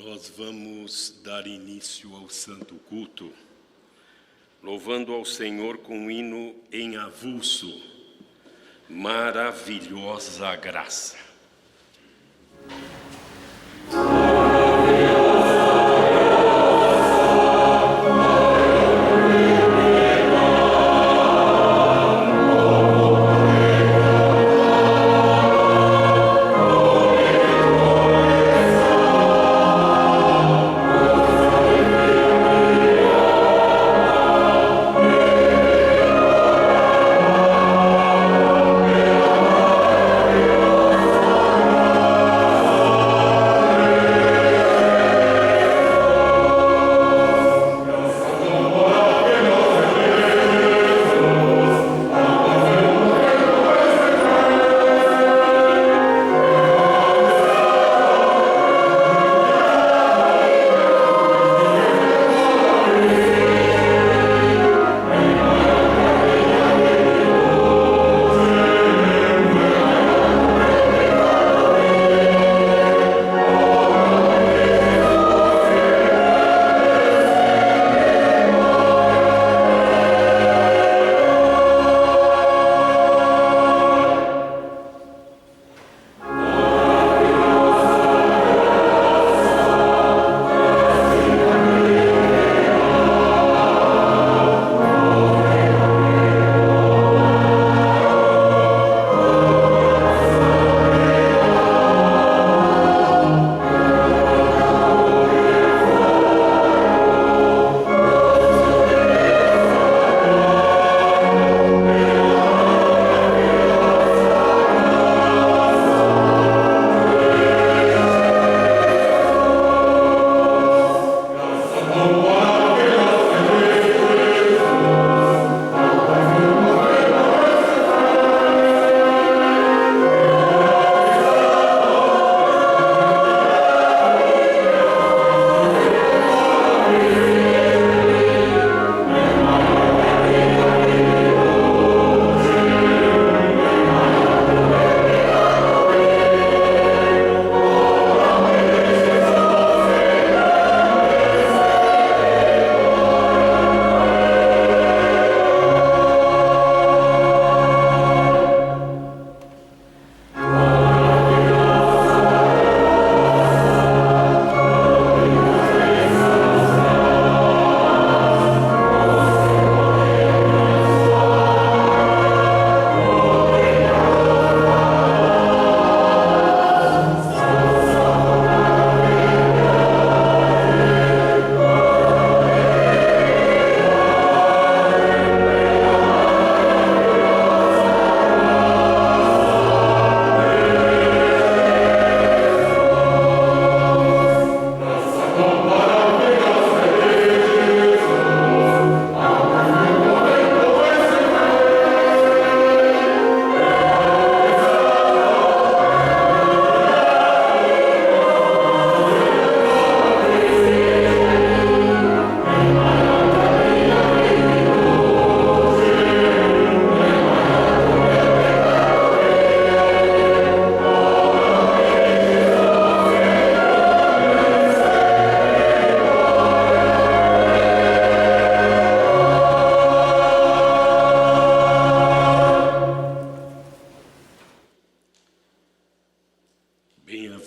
Nós vamos dar início ao santo culto, louvando ao Senhor com um hino em avulso, Maravilhosa Graça.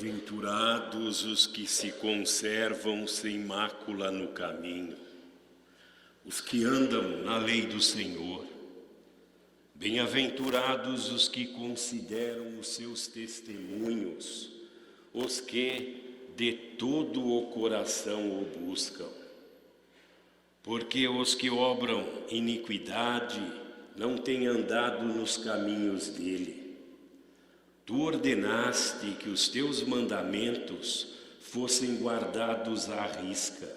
Bem-aventurados os que se conservam sem mácula no caminho, os que andam na lei do Senhor. Bem-aventurados os que consideram os seus testemunhos, os que de todo o coração o buscam. Porque os que obram iniquidade não têm andado nos caminhos dele. Tu ordenaste que os teus mandamentos fossem guardados à risca.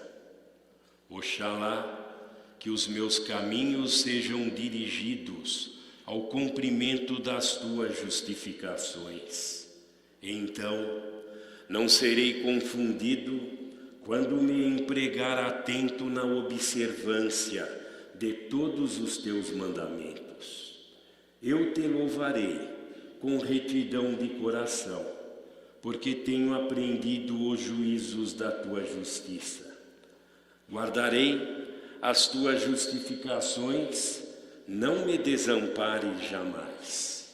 Oxalá que os meus caminhos sejam dirigidos ao cumprimento das tuas justificações. Então, não serei confundido quando me empregar atento na observância de todos os teus mandamentos. Eu te louvarei com retidão de coração, porque tenho aprendido os juízos da tua justiça. Guardarei as tuas justificações, não me desampares jamais.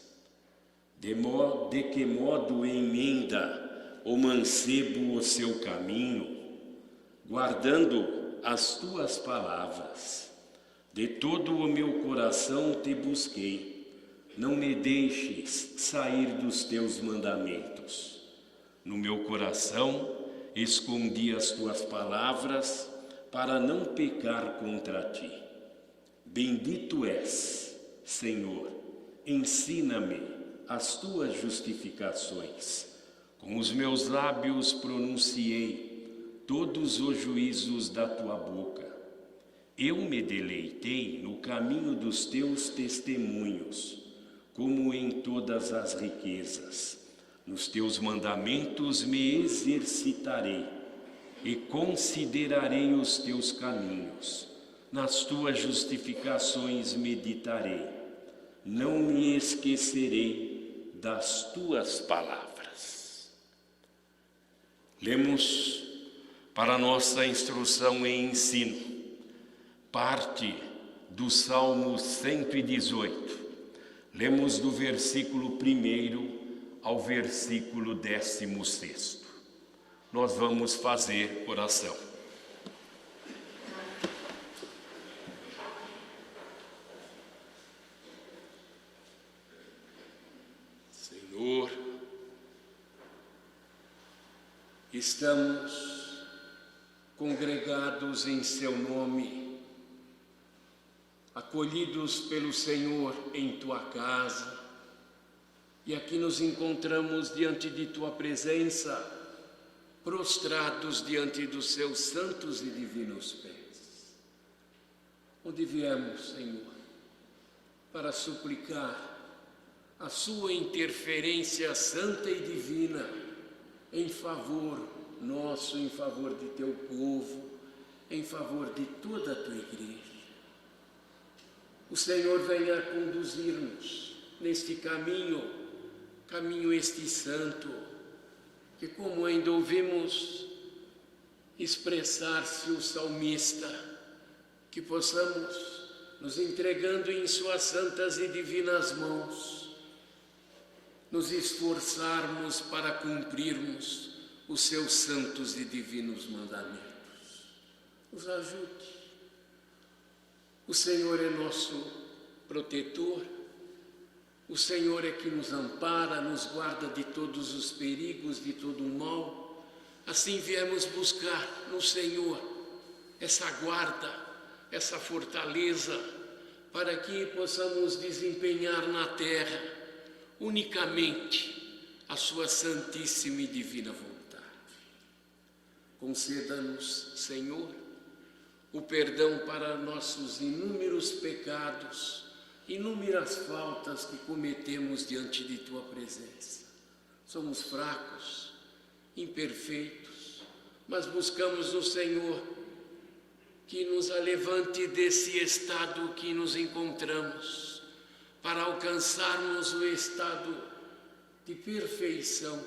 De que modo emenda o mancebo o seu caminho, guardando as tuas palavras. De todo o meu coração te busquei, não me deixes sair dos teus mandamentos. No meu coração escondi as tuas palavras para não pecar contra ti. Bendito és, Senhor, ensina-me as tuas justificações. Com os meus lábios pronunciei todos os juízos da tua boca. Eu me deleitei no caminho dos teus testemunhos, como em todas as riquezas. Nos teus mandamentos me exercitarei e considerarei os teus caminhos. Nas tuas justificações meditarei. Não me esquecerei das tuas palavras. Lemos para nossa instrução e ensino parte do Salmo 118. Lemos do versículo 1 ao versículo 16. Nós vamos fazer oração. Senhor, estamos congregados em seu nome, acolhidos pelo Senhor em tua casa, e aqui nos encontramos diante de tua presença, prostrados diante dos seus santos e divinos pés. Onde viemos, Senhor, para suplicar a sua interferência santa e divina em favor nosso, em favor de teu povo, em favor de toda a tua igreja. O Senhor venha conduzir-nos neste caminho este santo, que como ainda ouvimos expressar-se o salmista, que possamos nos entregando em suas santas e divinas mãos, nos esforçarmos para cumprirmos os seus santos e divinos mandamentos. Nos ajude. O Senhor é nosso protetor, o Senhor é que nos ampara, nos guarda de todos os perigos, de todo o mal. Assim viemos buscar no Senhor essa guarda, essa fortaleza, para que possamos desempenhar na terra unicamente a sua santíssima e divina vontade. Conceda-nos, Senhor, o perdão para nossos inúmeros pecados, inúmeras faltas que cometemos diante de tua presença. Somos fracos, imperfeitos, mas buscamos no Senhor que nos alevante desse estado que nos encontramos, para alcançarmos o estado de perfeição,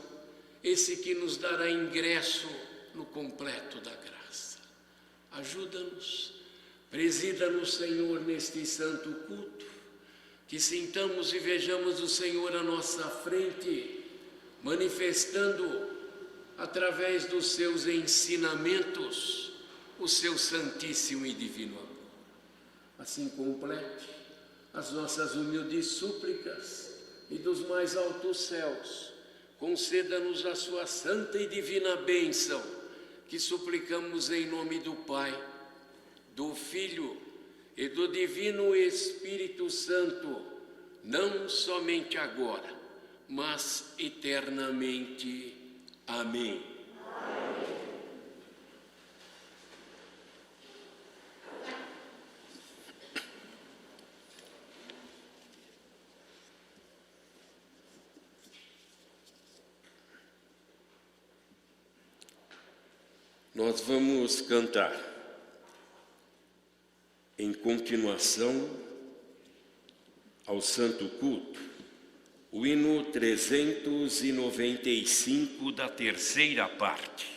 esse que nos dará ingresso no completo da graça. Ajuda-nos, presida-nos, Senhor, neste santo culto, que sintamos e vejamos o Senhor à nossa frente, manifestando através dos seus ensinamentos o seu santíssimo e divino amor. Assim complete as nossas humildes súplicas e dos mais altos céus, conceda-nos a sua santa e divina bênção, que suplicamos em nome do Pai, do Filho e do Divino Espírito Santo, não somente agora, mas eternamente. Amém. Nós vamos cantar em continuação ao santo culto o hino 395 da terceira parte.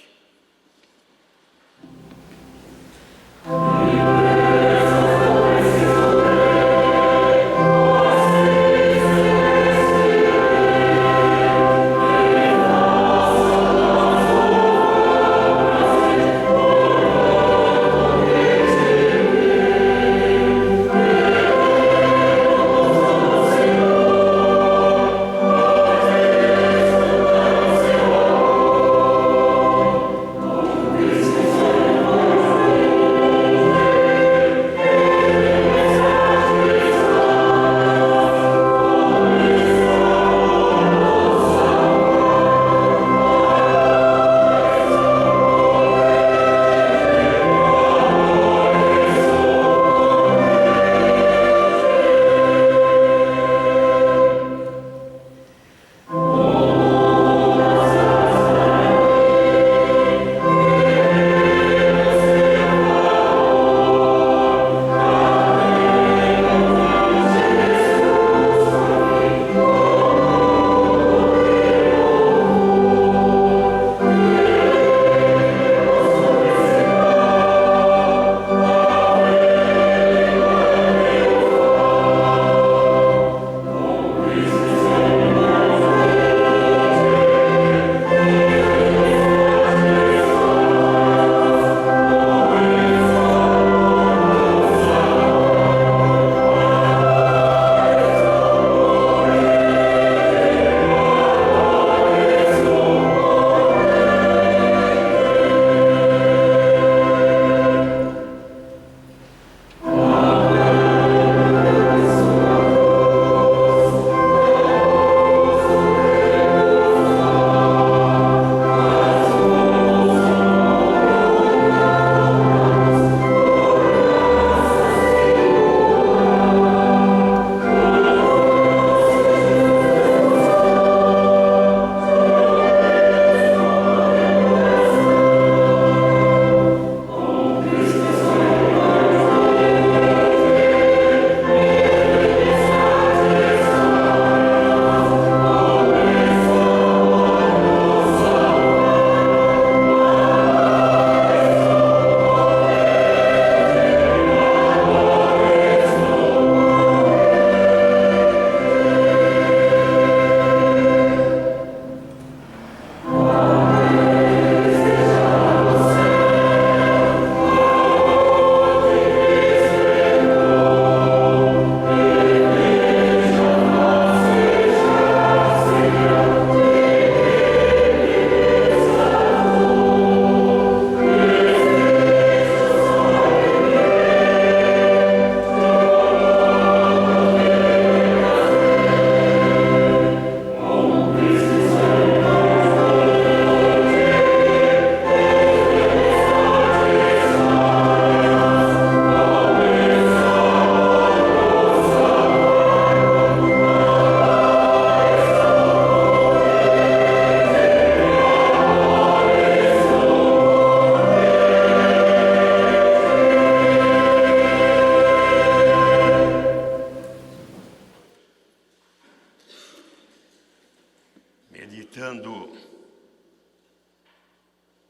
Meditando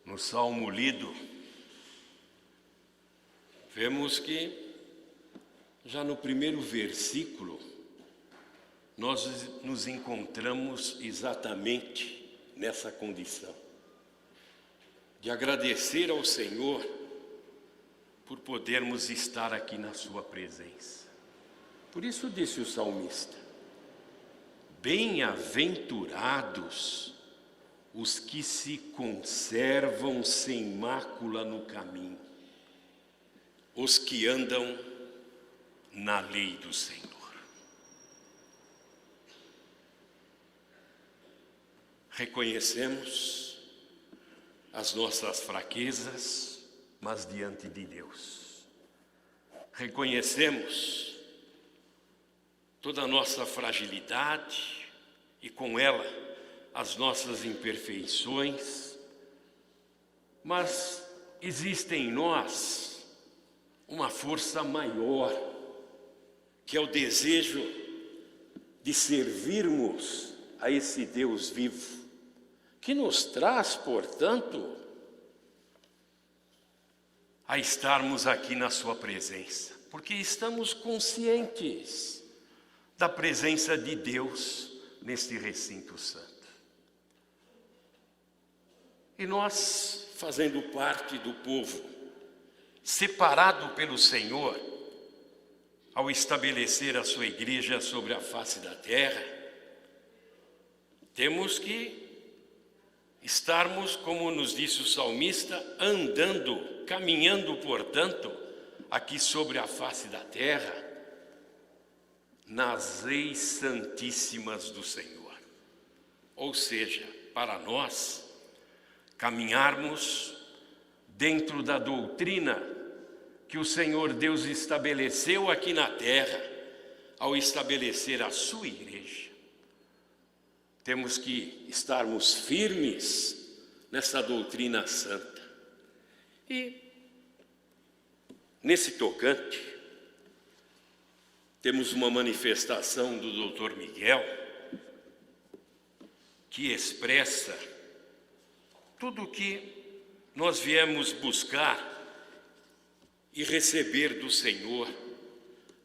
no salmo lido, vemos que já no primeiro versículo nós nos encontramos exatamente nessa condição de agradecer ao Senhor por podermos estar aqui na sua presença. Por isso disse o salmista: bem-aventurados os que se conservam sem mácula no caminho, os que andam na lei do Senhor. Reconhecemos as nossas fraquezas, mas diante de Deus. Reconhecemos toda a nossa fragilidade e com ela as nossas imperfeições, mas existe em nós uma força maior, que é o desejo de servirmos a esse Deus vivo, que nos traz, portanto, a estarmos aqui na sua presença, porque estamos conscientes da presença de Deus neste recinto santo. E nós, fazendo parte do povo, separado pelo Senhor, ao estabelecer a sua igreja sobre a face da terra, temos que estarmos, como nos disse o salmista, andando, caminhando, portanto, aqui sobre a face da terra, nas leis santíssimas do Senhor. Ou seja, para nós, caminharmos dentro da doutrina que o Senhor Deus estabeleceu aqui na terra, ao estabelecer a sua igreja. Temos que estarmos firmes nessa doutrina santa. E, nesse tocante, temos uma manifestação do Dr. Miguel, que expressa tudo o que nós viemos buscar e receber do Senhor,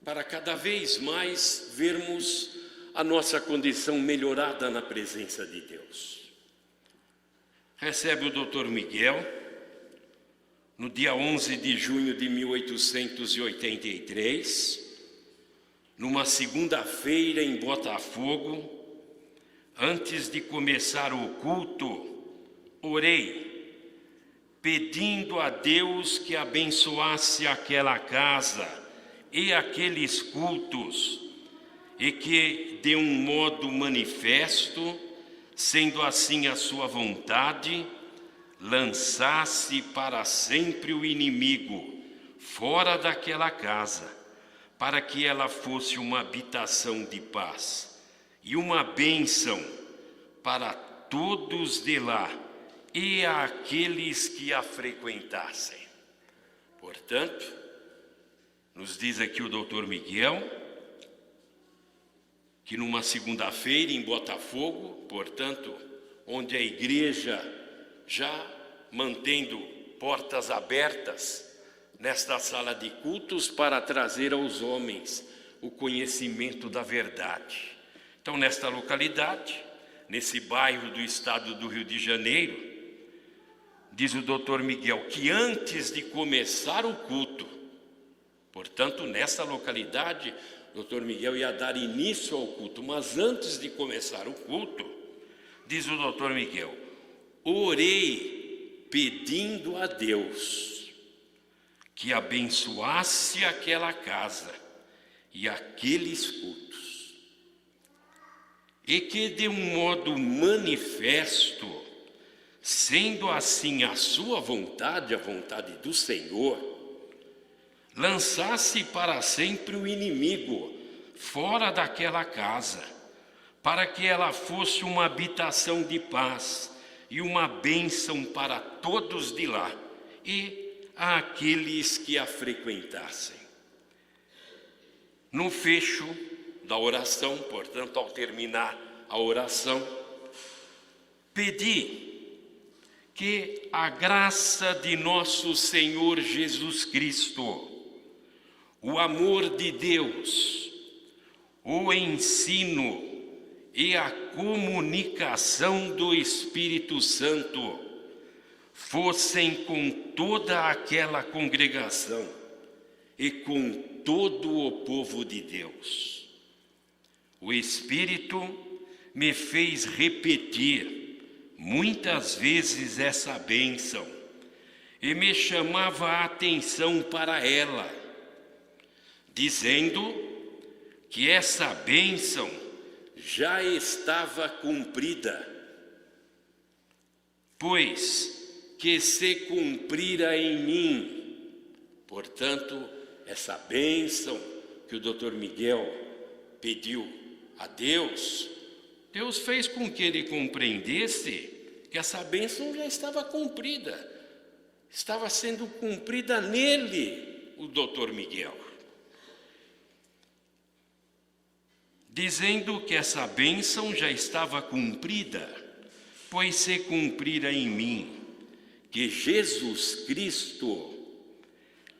para cada vez mais vermos a nossa condição melhorada na presença de Deus. Recebe o Dr. Miguel, no dia 11 de junho de 1883, numa segunda-feira em Botafogo, antes de começar o culto, orei, pedindo a Deus que abençoasse aquela casa e aqueles cultos, e que, de um modo manifesto, sendo assim a sua vontade, lançasse para sempre o inimigo fora daquela casa, para que ela fosse uma habitação de paz e uma bênção para todos de lá e aqueles que a frequentassem. Portanto, nos diz aqui o Dr. Miguel, que numa segunda-feira em Botafogo, portanto, onde a igreja já mantendo portas abertas nesta sala de cultos para trazer aos homens o conhecimento da verdade. Então, nesta localidade, nesse bairro do estado do Rio de Janeiro, diz o Dr. Miguel que antes de começar o culto, portanto, nessa localidade, o Dr. Miguel ia dar início ao culto, mas antes de começar o culto, diz o Dr. Miguel, orei pedindo a Deus que abençoasse aquela casa e aqueles cultos, e que de um modo manifesto, sendo assim a sua vontade, a vontade do Senhor, lançasse para sempre o inimigo fora daquela casa, para que ela fosse uma habitação de paz e uma bênção para todos de lá e àqueles que a frequentassem. No fecho da oração, portanto, ao terminar a oração, pedi que a graça de nosso Senhor Jesus Cristo, o amor de Deus, o ensino e a comunicação do Espírito Santo fossem com toda aquela congregação e com todo o povo de Deus. O Espírito me fez repetir muitas vezes essa bênção e me chamava a atenção para ela, dizendo que essa bênção já estava cumprida, pois que se cumprira em mim. Portanto, essa bênção que o Dr. Miguel pediu a Deus, Deus fez com que ele compreendesse que essa bênção já estava cumprida, estava sendo cumprida nele, o Dr. Miguel. dizendo que essa bênção já estava cumprida, pois se cumprira em mim, que Jesus Cristo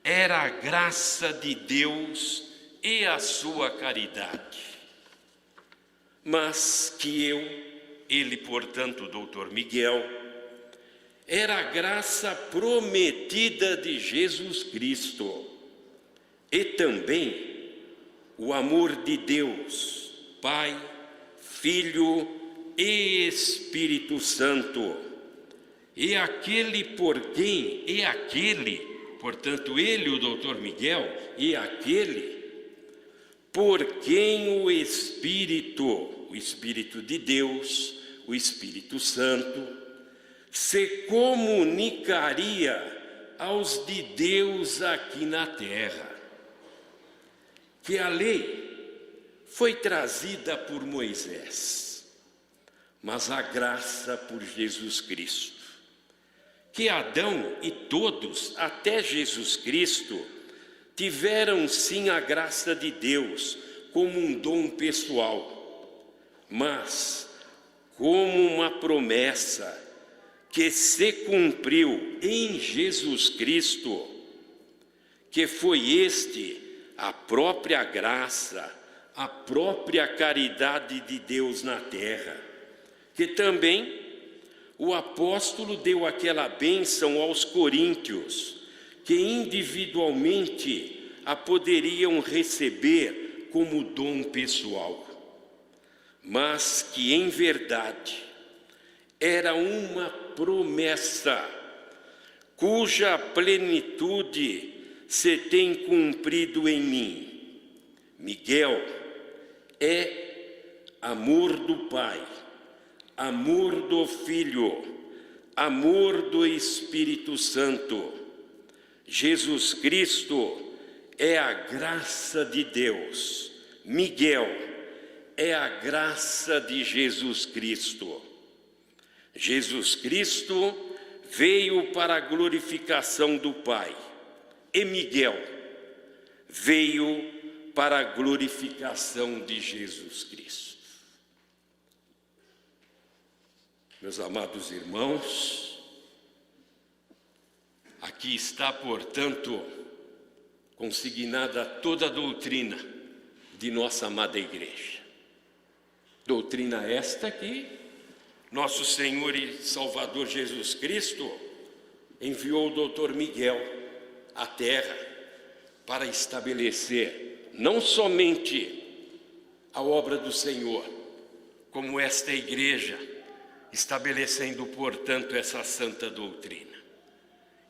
era a graça de Deus e a sua caridade. Mas que ele, portanto, doutor Miguel, era a graça prometida de Jesus Cristo e também o amor de Deus, Pai, Filho e Espírito Santo. E aquele por quem, portanto, ele, o doutor Miguel, e aquele por quem o Espírito de Deus, o Espírito Santo, se comunicaria aos de Deus aqui na terra. Que a lei foi trazida por Moisés, mas a graça por Jesus Cristo. Que Adão e todos, até Jesus Cristo, tiveram sim a graça de Deus como um dom pessoal, mas como uma promessa que se cumpriu em Jesus Cristo, que foi a própria graça, a própria caridade de Deus na terra, que também o apóstolo deu aquela bênção aos coríntios, que individualmente a poderiam receber como dom pessoal, mas que em verdade era uma promessa, cuja plenitude se tem cumprido em mim. Miguel é amor do Pai, amor do Filho, amor do Espírito Santo. Jesus Cristo é a graça de Deus. Miguel é a graça de Jesus Cristo. Jesus Cristo veio para a glorificação do Pai, e Miguel veio para a glorificação de Jesus Cristo. Meus amados irmãos, aqui está, portanto, consignada toda a doutrina de nossa amada igreja. Doutrina esta que nosso Senhor e Salvador Jesus Cristo enviou o doutor Miguel à terra para estabelecer não somente a obra do Senhor, como esta igreja, estabelecendo, portanto, essa santa doutrina.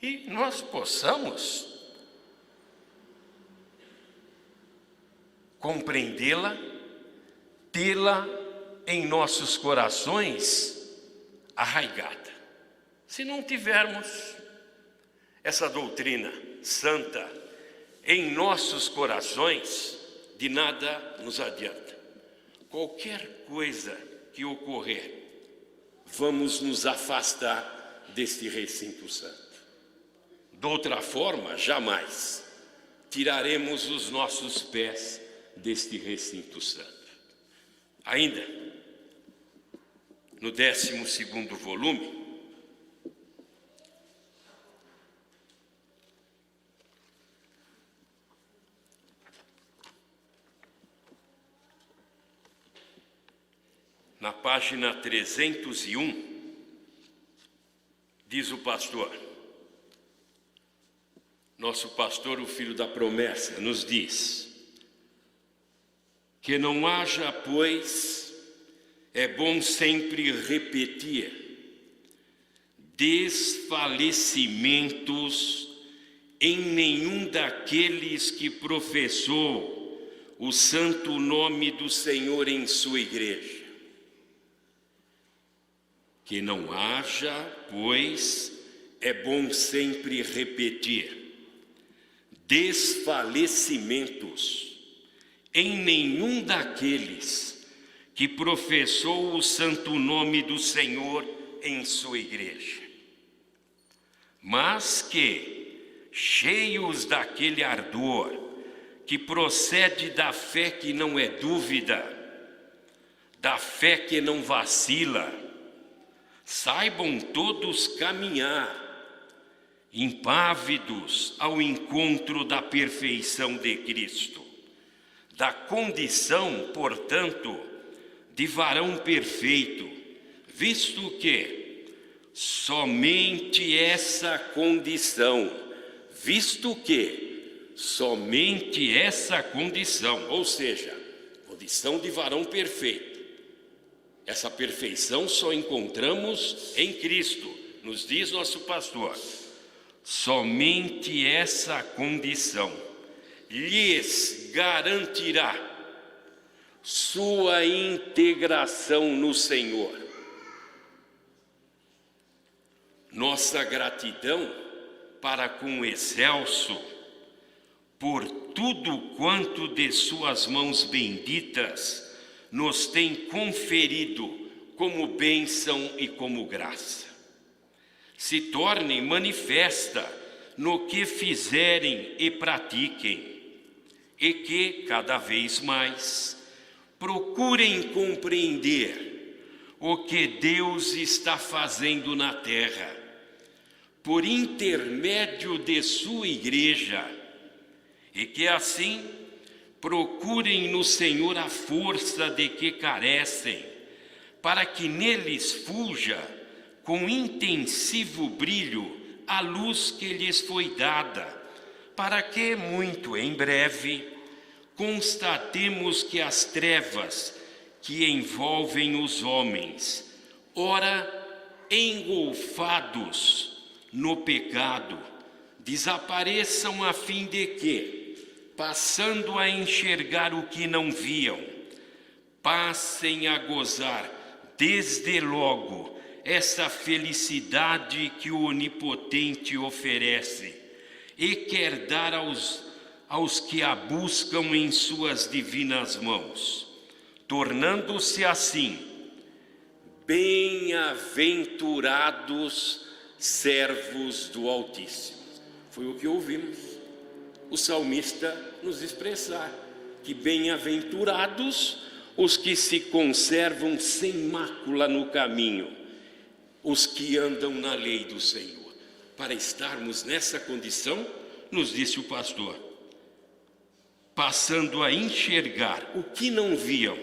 E nós possamos compreendê-la, tê-la em nossos corações arraigada. Se não tivermos essa doutrina santa em nossos corações, de nada nos adianta. Qualquer coisa que ocorrer, vamos nos afastar deste recinto santo. De outra forma, jamais tiraremos os nossos pés deste recinto santo. Ainda, no 12º volume, na página 301, diz o pastor, nosso pastor, o filho da promessa, nos diz que não haja, pois, é bom sempre repetir, desfalecimentos em nenhum daqueles que professou o santo nome do Senhor em sua igreja. Que não haja, pois, é bom sempre repetir, desfalecimentos em nenhum daqueles que professou o santo nome do Senhor em sua igreja, mas que, cheios daquele ardor que procede da fé que não é dúvida, da fé que não vacila, saibam todos caminhar, impávidos ao encontro da perfeição de Cristo, da condição, portanto, de varão perfeito, visto que somente essa condição, ou seja, condição de varão perfeito, essa perfeição só encontramos em Cristo, nos diz nosso pastor. Somente essa condição lhes garantirá sua integração no Senhor. Nossa gratidão para com o excelso, por tudo quanto de suas mãos benditas nos tem conferido como bênção e como graça, se torne manifesta no que fizerem e pratiquem, e que, cada vez mais, procurem compreender o que Deus está fazendo na terra, por intermédio de sua igreja, e que assim procurem no Senhor a força de que carecem, para que neles fulja com intensivo brilho a luz que lhes foi dada, para que muito em breve constatemos que as trevas que envolvem os homens, ora engolfados no pecado, desapareçam, a fim de que, passando a enxergar o que não viam, passem a gozar desde logo essa felicidade que o Onipotente oferece e quer dar aos que a buscam em suas divinas mãos, tornando-se assim bem-aventurados servos do Altíssimo. Foi o que ouvimos o salmista nos expressar, que bem-aventurados os que se conservam sem mácula no caminho, os que andam na lei do Senhor. Para estarmos nessa condição, nos disse o pastor, passando a enxergar o que não viam,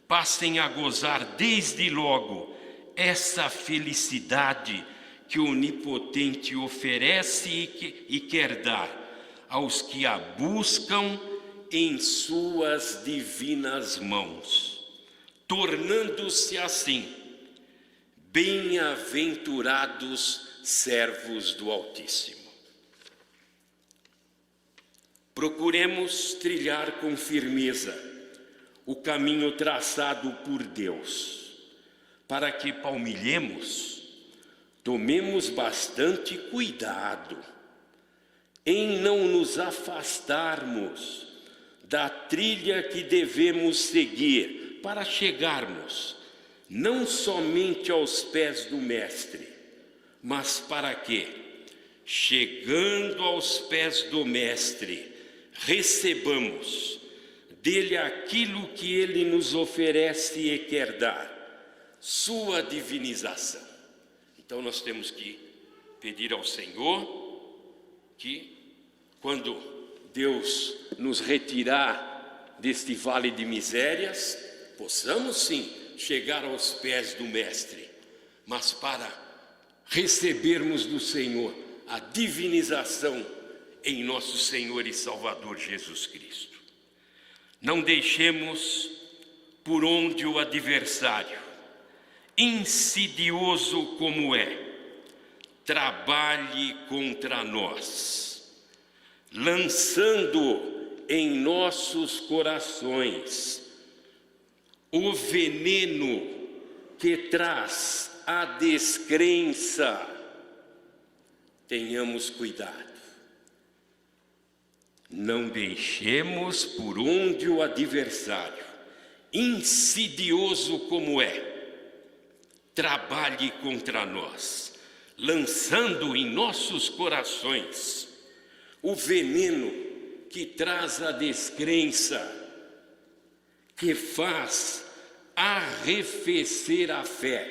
passem a gozar desde logo essa felicidade que o Onipotente oferece e quer dar aos que a buscam em suas divinas mãos, tornando-se assim bem-aventurados servos do Altíssimo. Procuremos trilhar com firmeza o caminho traçado por Deus, para que palmilhemos, tomemos bastante cuidado em não nos afastarmos da trilha que devemos seguir para chegarmos não somente aos pés do Mestre, mas para que, chegando aos pés do Mestre, recebamos dele aquilo que ele nos oferece e quer dar, sua divinização. Então nós temos que pedir ao Senhor que, quando Deus nos retirar deste vale de misérias, possamos sim chegar aos pés do Mestre, mas para recebermos do Senhor a divinização em nosso Senhor e Salvador Jesus Cristo. Não deixemos por onde o adversário, insidioso como é, trabalhe contra nós, lançando em nossos corações o veneno que traz a descrença. Tenhamos cuidado. Não deixemos por onde o adversário, insidioso como é, trabalhe contra nós, lançando em nossos corações o veneno que traz a descrença, que faz arrefecer a fé,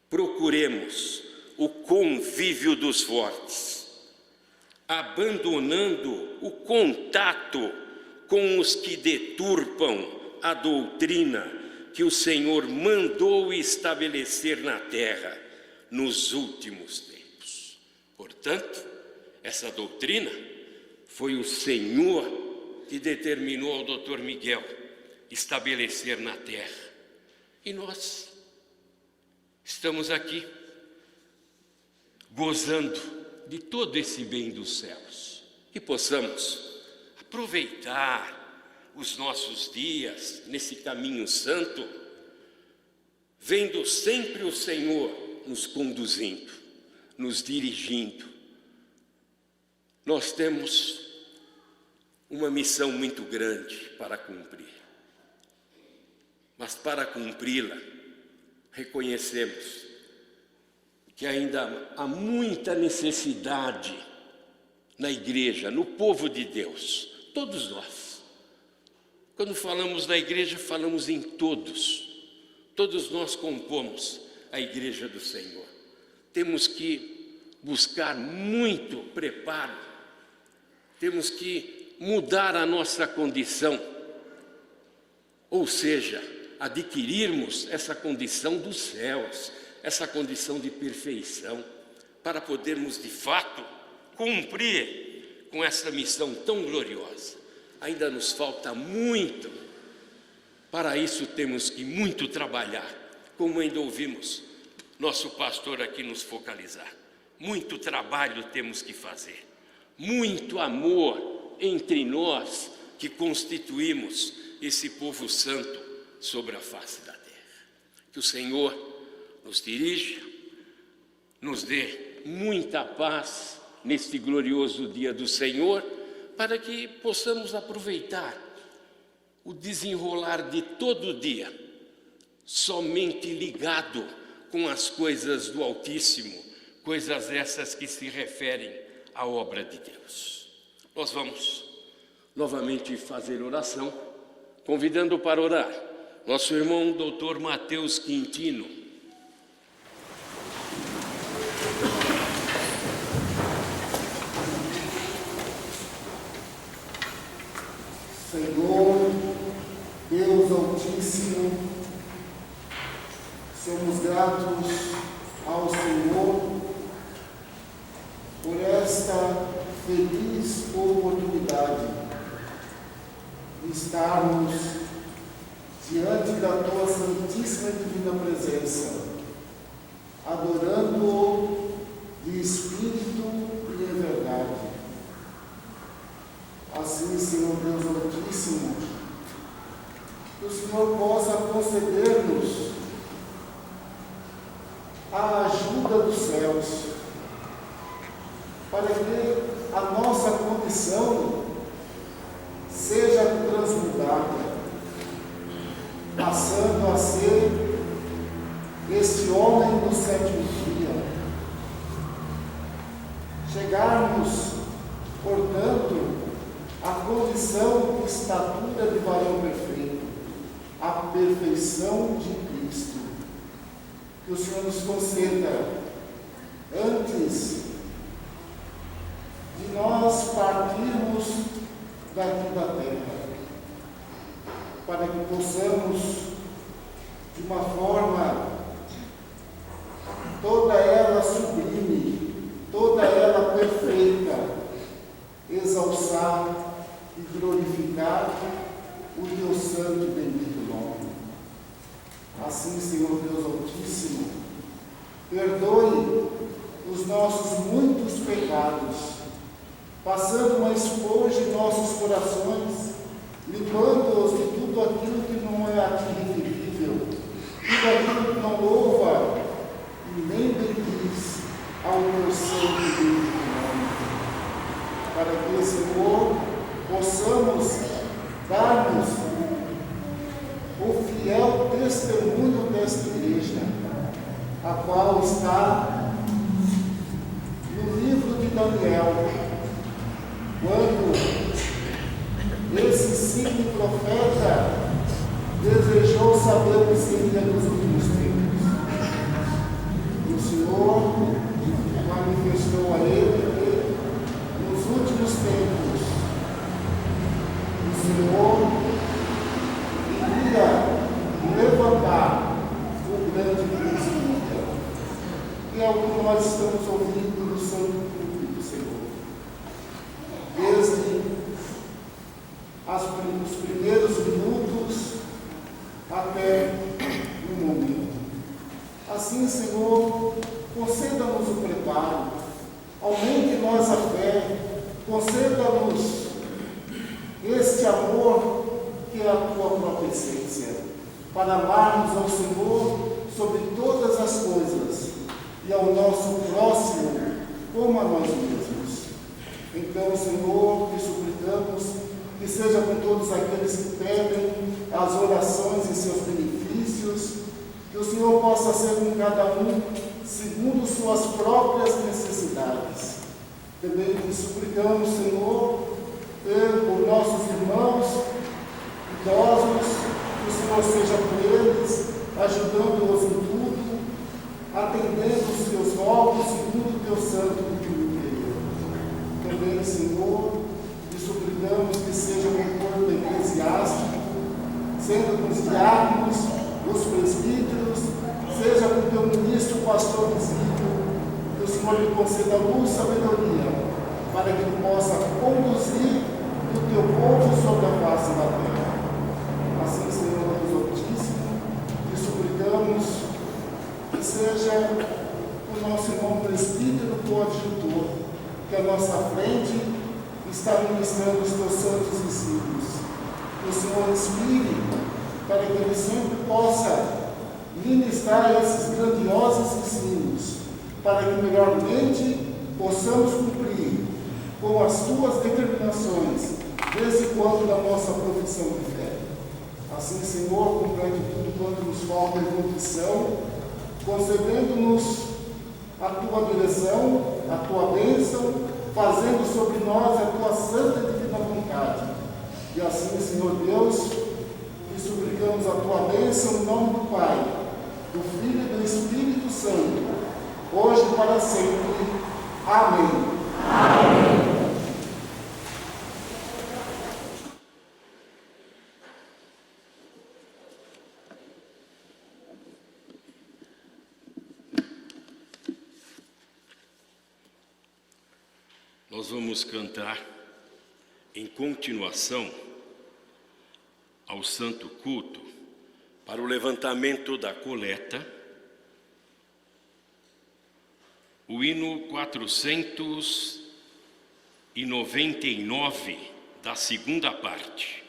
procuremos o convívio dos fortes, abandonando o contato com os que deturpam a doutrina que o Senhor mandou estabelecer na terra nos últimos tempos. Portanto, essa doutrina foi o Senhor que determinou ao Dr. Miguel estabelecer na terra. E nós estamos aqui gozando de todo esse bem dos céus. Que possamos aproveitar os nossos dias nesse caminho santo, vendo sempre o Senhor nos conduzindo, nos dirigindo. Nós temos uma missão muito grande para cumprir, mas para cumpri-la, reconhecemos que ainda há muita necessidade na igreja, no povo de Deus, todos nós. Quando falamos na igreja, falamos em todos. Todos nós compomos a igreja do Senhor. Temos que buscar muito preparo. Temos que mudar a nossa condição. Ou seja, adquirirmos essa condição dos céus, essa condição de perfeição, para podermos de fato cumprir com essa missão tão gloriosa. Ainda nos falta muito. Para isso temos que muito trabalhar, como ainda ouvimos nosso pastor aqui nos focalizar. Muito trabalho temos que fazer, muito amor entre nós que constituímos esse povo santo sobre a face da terra. Que o Senhor nos dirija, nos dê muita paz neste glorioso dia do Senhor, para que possamos aproveitar o desenrolar de todo dia, somente ligado com as coisas do Altíssimo, coisas essas que se referem à obra de Deus. Nós vamos novamente fazer oração, convidando para orar nosso irmão Dr. Mateus Quintino. Senhor, Deus Altíssimo, somos gratos ao Senhor por esta feliz oportunidade de estarmos diante da Tua Santíssima e Divina Presença, adorando-o de Espírito e em verdade. Assim, Senhor Deus Altíssimo, que o Senhor possa conceder-nos a ajuda dos céus, para que a nossa condição seja transmudada, passando a ser este homem do sétimo dia. Chegarmos, portanto, à condição de estatura de varão perfeito, a perfeição de Cristo. Que o Senhor nos conceda, antes de nós partirmos daqui da terra, para que possamos, de uma forma toda ela sublime, toda ela perfeita, exalçar e glorificar o Teu santo e bendito nome. Assim, Senhor Deus Altíssimo, perdoe os nossos muitos pecados, passando uma esponja em nossos corações, limpando-os de tudo aquilo que não é a Ti referível, tudo aquilo que não louva e nem bendiz ao Teu santo e bendito nome, para que, Senhor, possamos dar-nos o fiel testemunho desta igreja, a qual está no livro de Daniel, quando esse signo profeta desejou saber o que seria nos últimos tempos. E o Senhor manifestou a ele que nos últimos tempos o Senhor iria levantar o grande príncipe, que é o que nós estamos ouvindo do Santo Público do Senhor. Desde os primeiros minutos até o momento. Assim, Senhor, conceda-nos o preparo, aumente em nós a fé, conceda-nos este amor que é a tua própria essência, para amarmos ao Senhor sobre todas as coisas e ao nosso próximo como a nós mesmos. Então, Senhor, te suplicamos que seja com todos aqueles que pedem as orações e seus benefícios, que o Senhor possa ser com cada um segundo suas próprias necessidades. Também te suplicamos, Senhor, por nossos irmãos idosos, que o Senhor seja por eles, ajudando-os em tudo, atendendo os teus votos segundo o teu santo querer. Também, Senhor, te suplicamos que seja com o corpo eclesiástico, sendo com os diáconos, os presbíteros, seja com o teu ministro, pastor visível, que o Senhor lhe conceda luz e sabedoria, para que ele possa conduzir o teu povo sobre a face da terra. Assim, Senhor Deus Altíssimo, te suplicamos que seja o nosso irmão presbítero coadjutor, que à nossa frente está ministrando os teus santos ensinos. Que o Senhor inspire para que ele sempre possa ministrar esses grandiosos ensinos, para que melhormente possamos cumprir com as tuas determinações, desde quando da nossa profissão de fé. Assim, Senhor, complete tudo quanto nos falta em confissão, concedendo-nos a tua direção, a tua bênção, fazendo sobre nós a tua santa e divina vontade. E assim, Senhor Deus, te suplicamos a tua bênção em nome do Pai, do Filho e do Espírito Santo, hoje e para sempre. Amém. Amém. Nós vamos cantar, em continuação ao Santo Culto, para o levantamento da coleta, o hino 499, da segunda parte.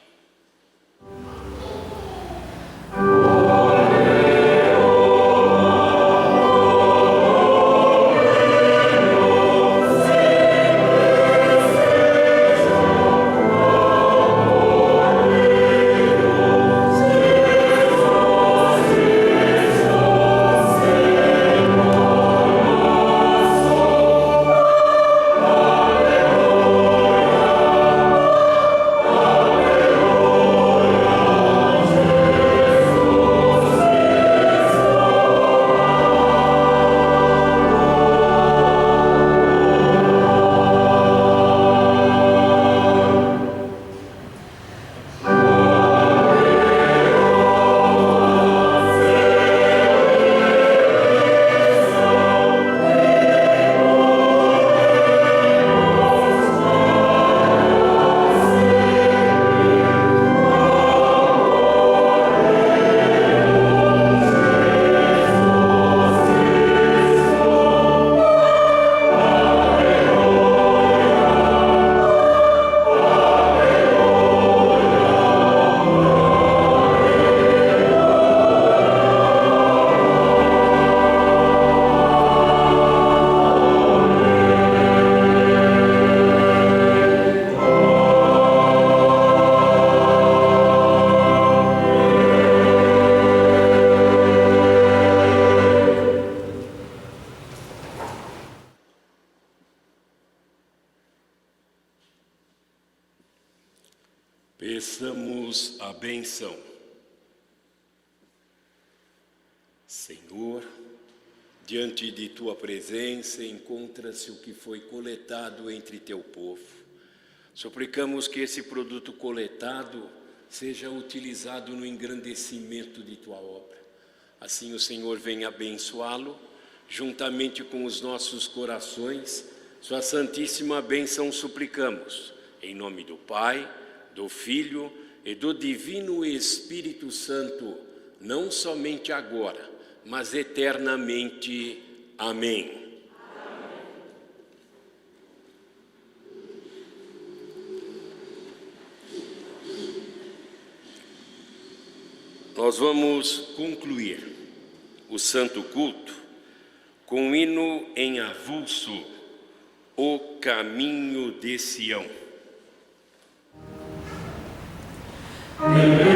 Peçamos a bênção. Senhor, diante de tua presença encontra-se o que foi coletado entre teu povo. Suplicamos que esse produto coletado seja utilizado no engrandecimento de tua obra. Assim o Senhor venha abençoá-lo, juntamente com os nossos corações. Sua santíssima bênção suplicamos, em nome do Pai, do Filho e do Divino Espírito Santo, não somente agora, mas eternamente. Amém. Nós vamos concluir o Santo Culto com o hino em avulso, O Caminho de Sião. Amen.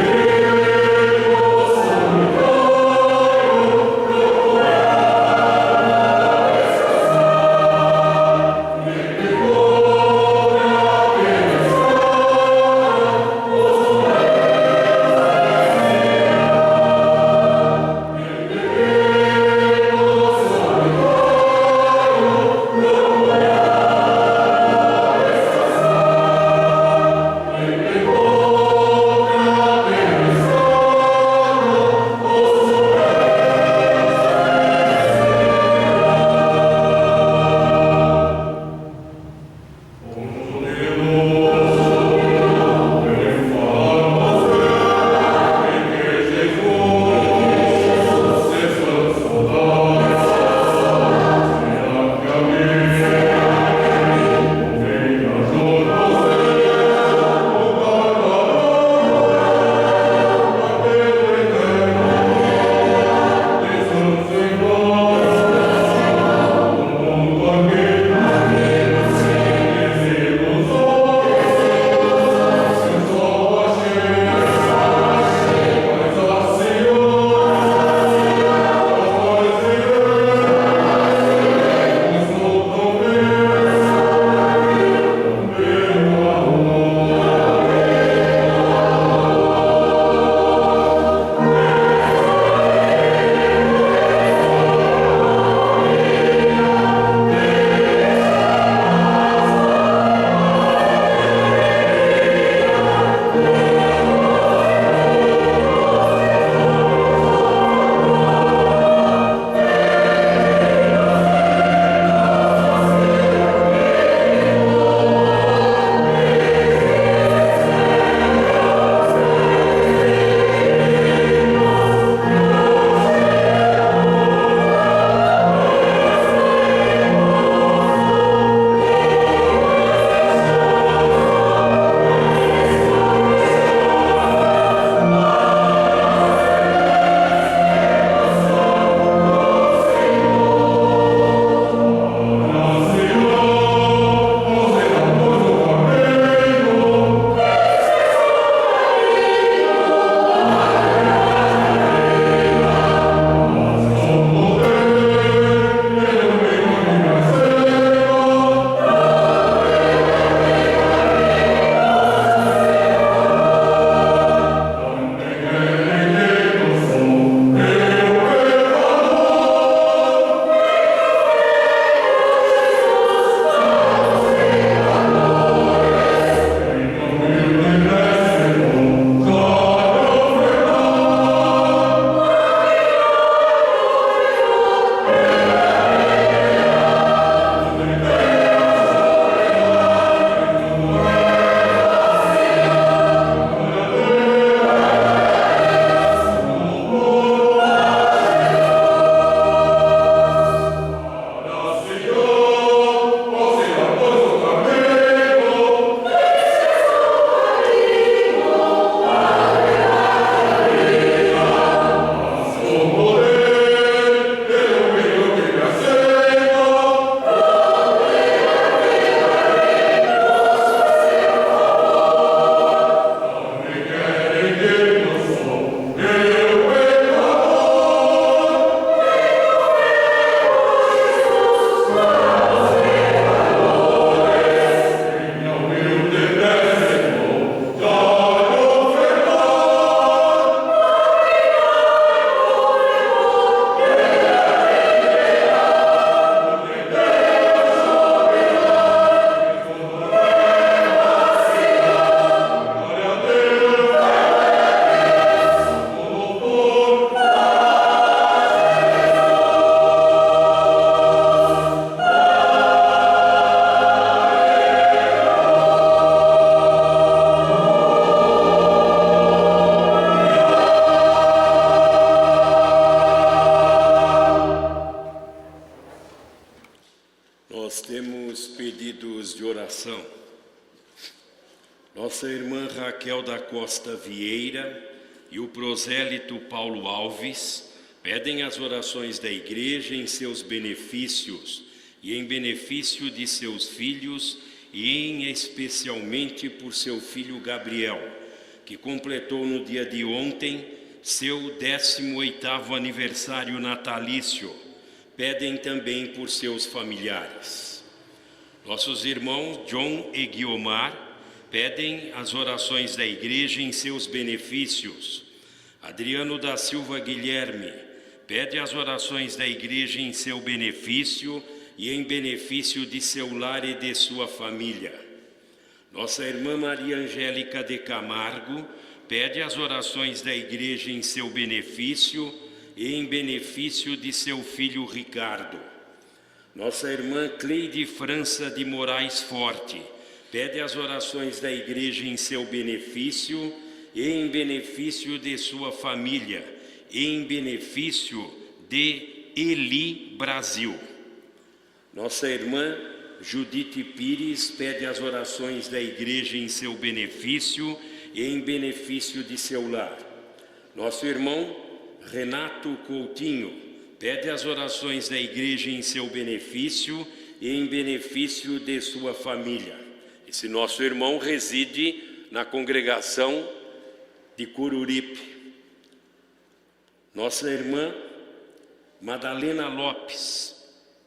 Costa Vieira e o prosélito Paulo Alves pedem as orações da Igreja em seus benefícios e em benefício de seus filhos e em especialmente por seu filho Gabriel, que completou no dia de ontem seu 18º aniversário natalício. Pedem também por seus familiares. Nossos irmãos John e Guiomar pedem as orações da Igreja em seus benefícios. Adriano da Silva Guilherme pede as orações da Igreja em seu benefício e em benefício de seu lar e de sua família. Nossa irmã Maria Angélica de Camargo pede as orações da Igreja em seu benefício e em benefício de seu filho Ricardo. Nossa irmã Cleide França de Moraes Forte pede as orações da Igreja em seu benefício e em benefício de sua família, e em benefício de Eli Brasil. Nossa irmã Judite Pires pede as orações da Igreja em seu benefício e em benefício de seu lar. Nosso irmão Renato Coutinho pede as orações da Igreja em seu benefício e em benefício de sua família. Esse nosso irmão reside na congregação de Cururipe. Nossa irmã Madalena Lopes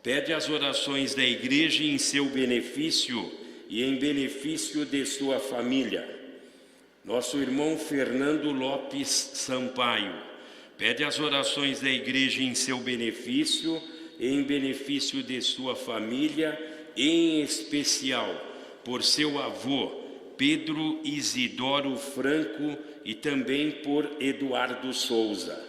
pede as orações da Igreja em seu benefício e em benefício de sua família. Nosso irmão Fernando Lopes Sampaio pede as orações da Igreja em seu benefício e em benefício de sua família, em especial por seu avô Pedro Isidoro Franco e também por Eduardo Souza.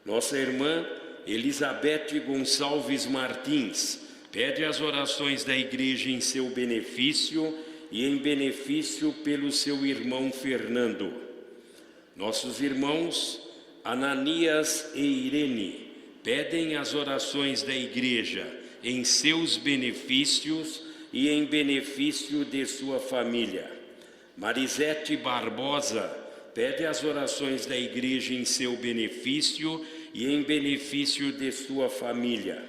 Nossa irmã Elizabeth Gonçalves Martins pede as orações da Igreja em seu benefício e em benefício pelo seu irmão Fernando. Nossos irmãos Ananias e Irene pedem as orações da Igreja em seus benefícios e em benefício de sua família. Marisete Barbosa pede as orações da Igreja em seu benefício e em benefício de sua família.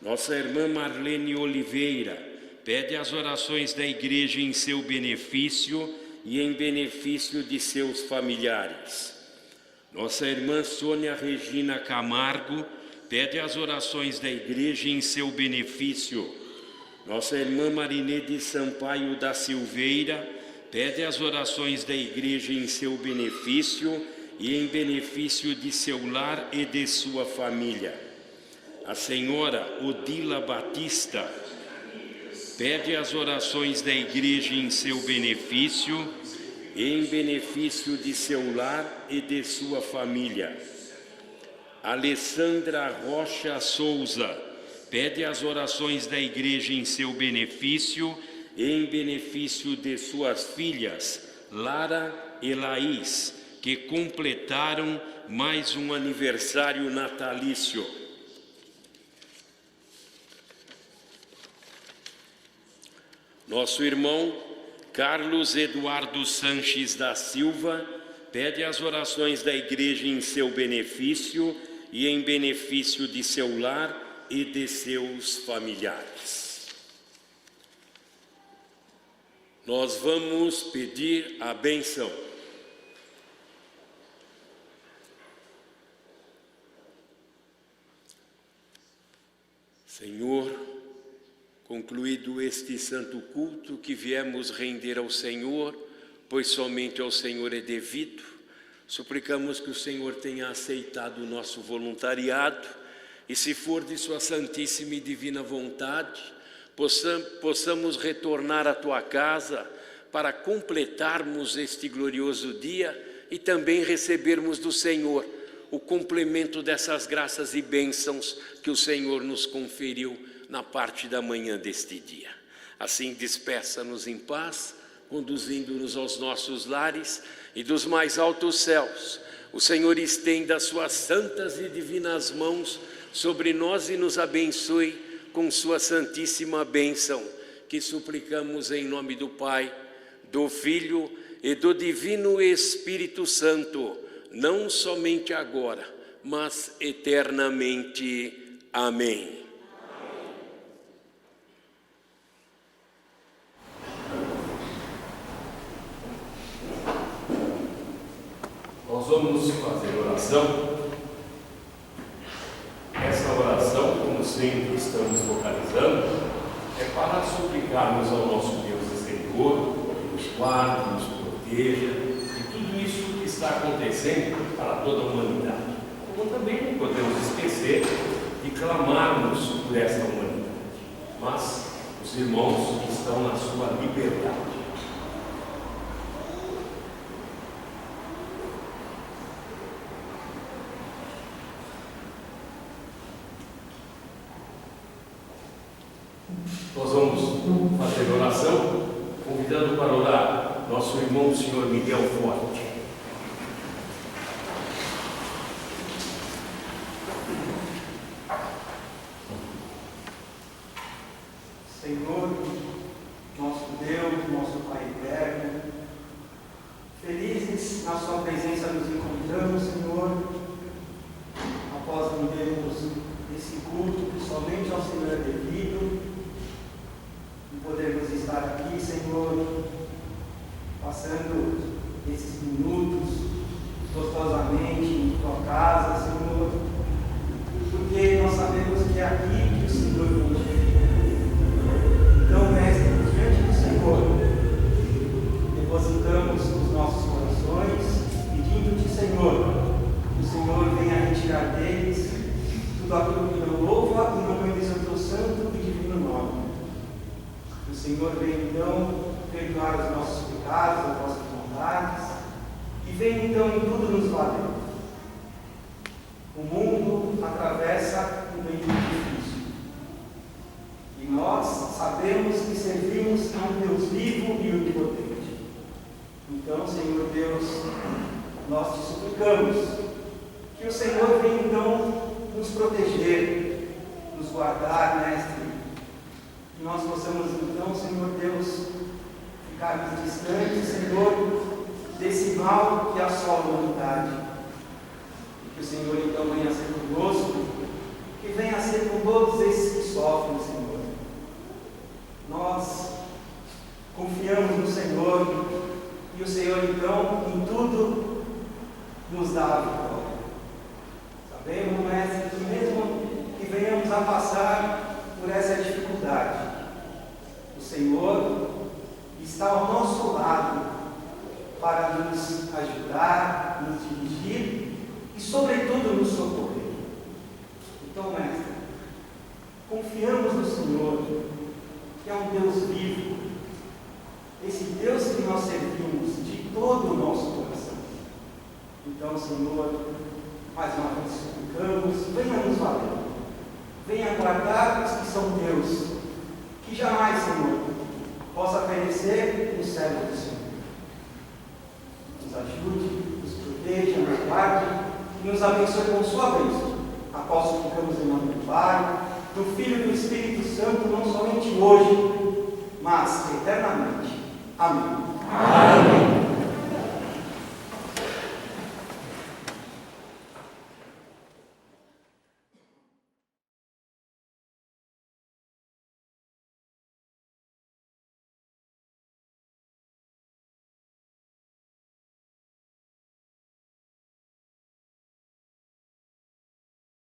Nossa irmã Marlene Oliveira pede as orações da Igreja em seu benefício e em benefício de seus familiares. Nossa irmã Sônia Regina Camargo pede as orações da Igreja em seu benefício. Nossa irmã Marinede Sampaio da Silveira pede as orações da Igreja em seu benefício e em benefício de seu lar e de sua família. A senhora Odila Batista pede as orações da Igreja em seu benefício e em benefício de seu lar e de sua família. Alessandra Rocha Souza pede as orações da Igreja em seu benefício e em benefício de suas filhas, Lara e Laís, que completaram mais um aniversário natalício. Nosso irmão Carlos Eduardo Sanches da Silva pede as orações da Igreja em seu benefício e em benefício de seu lar e de seus familiares. Nós vamos pedir a bênção. Senhor, concluído este santo culto que viemos render ao Senhor, pois somente ao Senhor é devido, suplicamos que o Senhor tenha aceitado o nosso voluntariado e, se for de sua santíssima e divina vontade, possamos retornar à tua casa para completarmos este glorioso dia e também recebermos do Senhor o complemento dessas graças e bênçãos que o Senhor nos conferiu na parte da manhã deste dia. Assim, despeça-nos em paz, conduzindo-nos aos nossos lares, e dos mais altos céus o Senhor estenda as suas santas e divinas mãos sobre nós e nos abençoe com sua santíssima bênção, que suplicamos em nome do Pai, do Filho e do Divino Espírito Santo, não somente agora, mas eternamente. Amém. Nós vamos fazer oração. Essa oração, como sempre estamos focalizando, é para suplicarmos ao nosso Deus e Senhor que nos guarde, nos proteja de tudo isso que está acontecendo para toda a humanidade. Como também não podemos esquecer de clamarmos por essa humanidade, mas os irmãos que estão na sua liberdade. Nós vamos fazer oração, convidando para orar nosso irmão, o senhor Miguel Forte. Senhor, nosso Deus, nosso Pai eterno, felizes na sua presença nos encontramos, Senhor, após rendermos esse culto que somente ao Senhor é devido, e podermos estar aqui, Senhor, passando esses minutos gostosamente em tua casa, Senhor, porque nós sabemos que é aqui que o Senhor nos vê. Então, Mestre, diante do Senhor, depositamos os nossos corações, pedindo-te, Senhor, que o Senhor venha retirar deles tudo aquilo que não louva e não bendiz o teu santo e divino nome. Que o Senhor venha, então, perdoar os nossos pecados, as nossas vontades, e venha, então, em tudo nos valer. O mundo atravessa um meio difícil. E nós sabemos que servimos a um Deus vivo e onipotente. Então, Senhor Deus, nós te suplicamos que o Senhor venha, então, nos proteger, nos guardar, Mestre. Que nós possamos, então, Senhor Deus, ficarmos distantes, Senhor, desse mal que assola a humanidade. E que o Senhor, então, venha a ser conosco, que venha a ser com todos esses que sofrem, Senhor. Nós confiamos no Senhor e o Senhor, então, em tudo nos dá a vitória. Sabemos, Mestre, que mesmo que venhamos a passar por essa dificuldade, o Senhor está ao nosso lado para nos ajudar, nos dirigir e, sobretudo, nos socorrer. Então, Mestre, confiamos no Senhor, que é um Deus vivo, esse Deus que nós servimos de todo o nosso coração. Então, Senhor, mais uma vez suplicamos, venha nos valer, venha guardar os que são Deus, que jamais, Senhor, possa perecer no céu do Senhor. Nos ajude, nos proteja, nos guarde e nos abençoe com sua bênção. Após suplicamos em nome do Pai, do Filho e do Espírito Santo, não somente hoje, mas eternamente. Amém. Amém.